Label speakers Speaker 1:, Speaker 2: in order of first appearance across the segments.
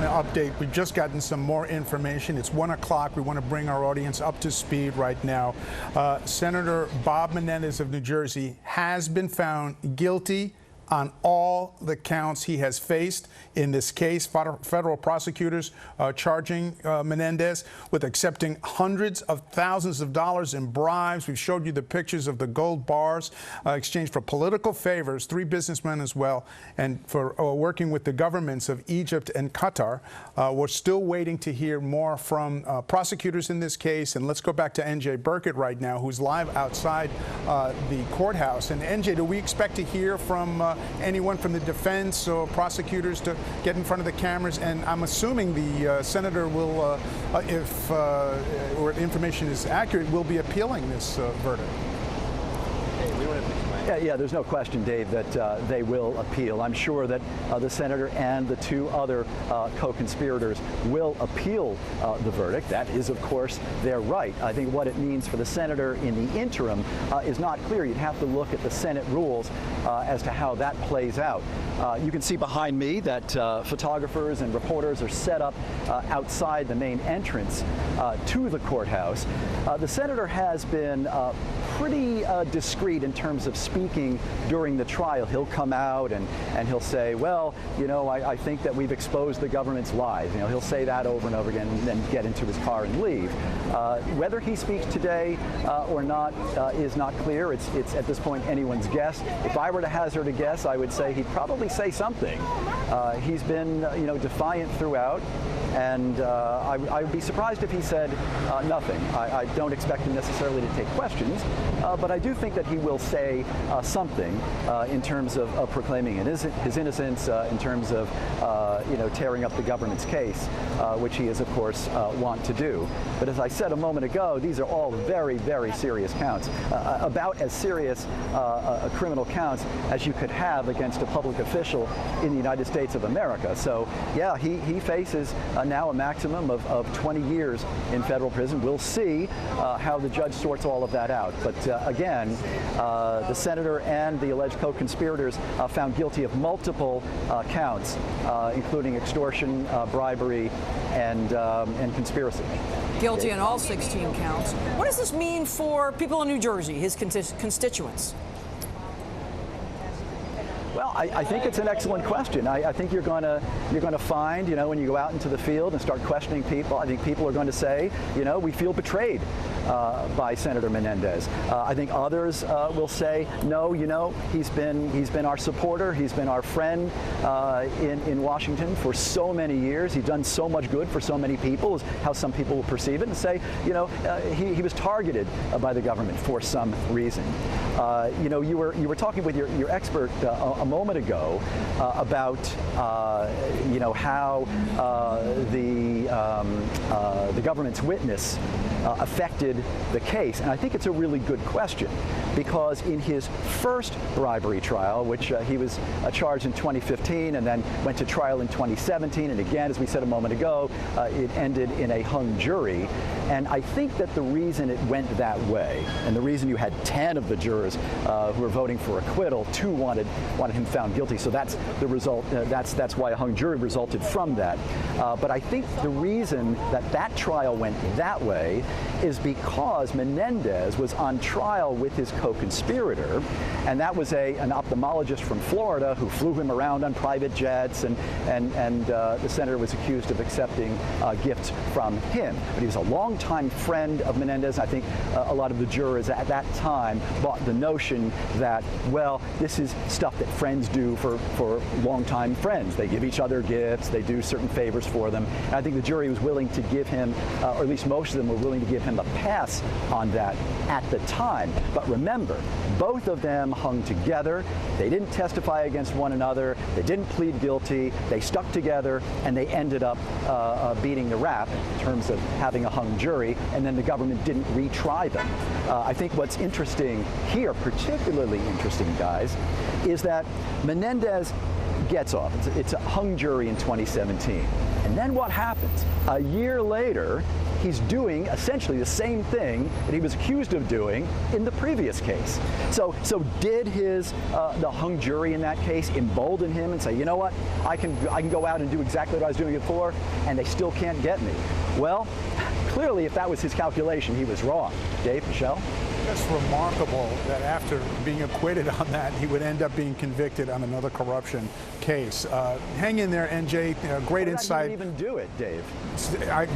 Speaker 1: Update. We've just gotten some more information. It's 1 o'clock. We want to bring our audience up to speed right now. Senator Bob Menendez of New Jersey has been found guilty on all the counts he has faced in this case. Federal prosecutors charging Menendez with accepting hundreds of thousands of dollars in bribes. We've showed you the pictures of the gold bars exchanged for political favors, 3 businessmen as well, and for working with the governments of Egypt and Qatar. We're still waiting to hear more from prosecutors in this case. And let's go back to NJ Burkett right now, who's live outside the courthouse. And NJ, do we expect to hear from anyone from the defense or prosecutors to get in front of the cameras? And I'm assuming the senator will, if or information is accurate, will be appealing this verdict.
Speaker 2: Yeah, there's no question, Dave, that they will appeal. I'm sure that the senator and the 2 other co-conspirators will appeal the verdict. That is, of course, their right. I think what it means for the senator in the interim is not clear. You'd have to look at the Senate rules as to how that plays out. You can see behind me that photographers and reporters are set up outside the main entrance to the courthouse. The senator has been pretty discreet in terms of speaking during the trial. He'll come out and he'll say, well, you know, I think that we've exposed the government's lies. You know, he'll say that over and over again and then get into his car and leave. Whether he speaks today or not is not clear. It's at this point anyone's guess. If I were to hazard a guess, I would say he'd probably say something. He's been, you know, defiant throughout. And I would be surprised if he said nothing. I don't expect him necessarily to take questions, but I do think that he will say something in terms of proclaiming his innocence, in terms of you know, tearing up the government's case, which he is, of course, want to do. But as I said a moment ago, these are all very, very serious counts, about as serious criminal counts as you could have against a public official in the United States of America. So, yeah, he faces now a maximum of 20 years in federal prison. We'll see how the judge sorts all of that out. But again, the senator and the alleged co-conspirators found guilty of multiple counts, including extortion, bribery, and conspiracy.
Speaker 3: Guilty on all 16 counts. What does this mean for people in New Jersey, his constituents?
Speaker 2: Well, I think it's an excellent question. I think you're going to find, you know, when you go out into the field and start questioning people, I think people are going to say, you know, we feel betrayed by Senator Menendez. I think others will say, no, you know, he's been our supporter, he's been our friend in Washington for so many years. He's done so much good for so many people, is how some people will perceive it, and say, you know, he was targeted by the government for some reason. You know, you were talking with your expert a moment ago about you know, how the government's witness affected the case, and I think it's a really good question, because in his first bribery trial, which he was charged in 2015 and then went to trial in 2017, and again, as we said a moment ago, it ended in a hung jury. And I think that the reason it went that way, and the reason you had 10 of the jurors who were voting for acquittal, 2 wanted him found guilty, so that's the result. That's why a hung jury resulted from that. But I think the reason that trial went that way is because Menendez was on trial with his co-conspirator, and that was an ophthalmologist from Florida who flew him around on private jets, and the senator was accused of accepting gifts from him. But he was a longtime friend of Menendez. I think a lot of the jurors at that time bought the notion that, well, this is stuff that friends do for longtime friends. They give each other gifts, they do certain favors for them. And I think the jury was willing to give him, or at least most of them were willing to give him a pass on that at the time. But remember, both of them hung together. They didn't testify against one another. They didn't plead guilty. They stuck together, and they ended up beating the rap in terms of having a hung jury, and then the government didn't retry them. I think what's interesting here, particularly interesting, guys, is that Menendez gets off. It's a hung jury in 2017. And then what happens? A year later, he's doing essentially the same thing that he was accused of doing in the previous case. So did the hung jury in that case embolden him and say, you know what, I can go out and do exactly what I was doing before, and they still can't get me? Well, clearly, if that was his calculation, he was wrong. Dave, Michelle?
Speaker 1: It's remarkable that after being acquitted on that, he would end up being convicted on another corruption case. Hang in there, NJ. Great insight.
Speaker 2: That he would even do it, Dave.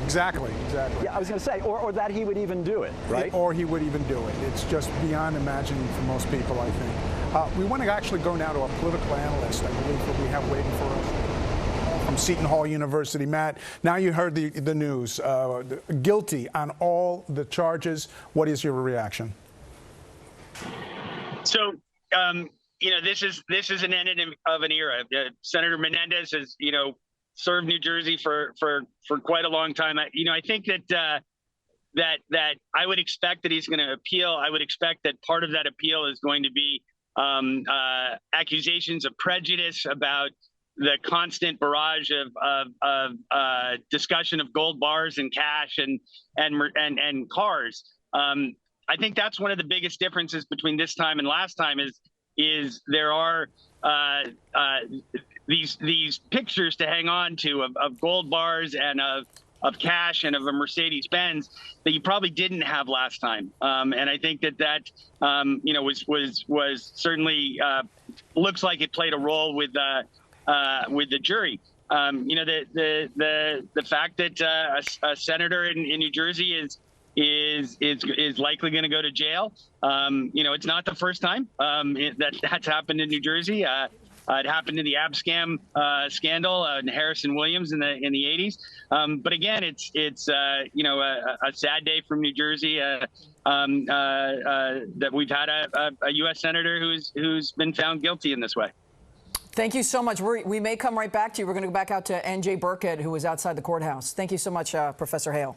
Speaker 1: Exactly.
Speaker 2: Yeah, I was going to say, or that he would even do it, right?
Speaker 1: Or he would even do it. It's just beyond imagining for most people, I think. We want to actually go now to a political analyst, I believe, that we have waiting for us from Seton Hall University. Matt, now you heard the news. Guilty on all the charges. What is your reaction?
Speaker 4: So, this is an end of an era. Senator Menendez has, served New Jersey for quite a long time. I think that I would expect that he's going to appeal. I would expect that part of that appeal is going to be accusations of prejudice about the constant barrage of discussion of gold bars and cash and cars. I think that's one of the biggest differences between this time and last time is there are these pictures to hang on to of gold bars and of cash and of a Mercedes-Benz that you probably didn't have last time. And I think that was certainly looks like it played a role with the jury. The fact that a senator in New Jersey is likely going to go to jail. It's not the first time that's happened in New Jersey. It happened in the abscam scandal in Harrison Williams in the 80s. But again, it's a sad day from New Jersey that we've had a U.S. senator who's been found guilty in this way.
Speaker 3: Thank you so much. We may come right back to you. We're going to go back out to N.J. Burkett, who was outside the courthouse. Thank you so much, Professor Hale.